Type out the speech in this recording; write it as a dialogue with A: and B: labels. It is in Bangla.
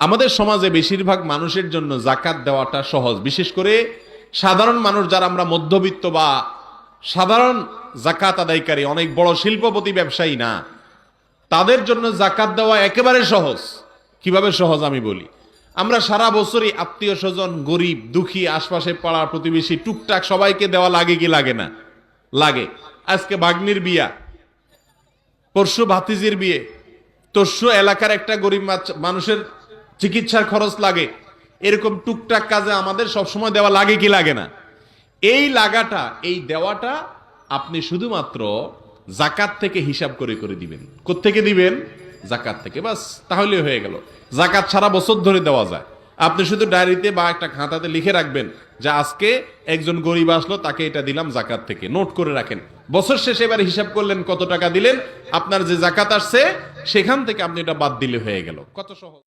A: আমাদের সমাজে বেশিরভাগ মানুষের জন্য জাকাত দেওয়াটা সহজ, বিশেষ করে সাধারণ মানুষ যারা আমরা মধ্যবিত্ত বা সাধারণ জাকাত আদায়কারী, অনেক বড় শিল্পপতি ব্যবসায়ী না, তাদের জন্য জাকাত দেওয়া একেবারে সহজ। কিভাবে সহজ আমি বলি। আমরা সারা বছরই আত্মীয় স্বজন, গরিব দুঃখী, আশপাশে পাড়া প্রতিবেশী, টুকটাক সবাইকে দেওয়া লাগে কি লাগে না? লাগে। আজকে ভাগ্নির বিয়া, পরশু ভাতিজির বিয়ে, তরশু এলাকার একটা গরিব মানুষের চিকিৎসার খরচ লাগে। এরকম টুকটাক কাজে আমাদের সবসময় দেওয়া লাগে কি লাগে না? এই লাগাটা, এই দেওয়াটা আপনি শুধুমাত্র জাকাত থেকে হিসাব করে করে দিবেন। কোত্থেকে দিবেন? জাকাত থেকে। বাস, তাহলে হয়ে গেল। জাকাত সারা বছর ধরে দেওয়া যায়। আপনি শুধু ডায়েরিতে বা একটা খাতাতে লিখে রাখবেন যে আজকে একজন গরিব আসলো, তাকে এটা দিলাম জাকাত থেকে, নোট করে রাখেন। বছর শেষে এবার হিসাব করলেন কত টাকা দিলেন, আপনার যে জাকাত আসছে সেখান থেকে আপনি এটা বাদ দিলে হয়ে গেল। কত সহজ।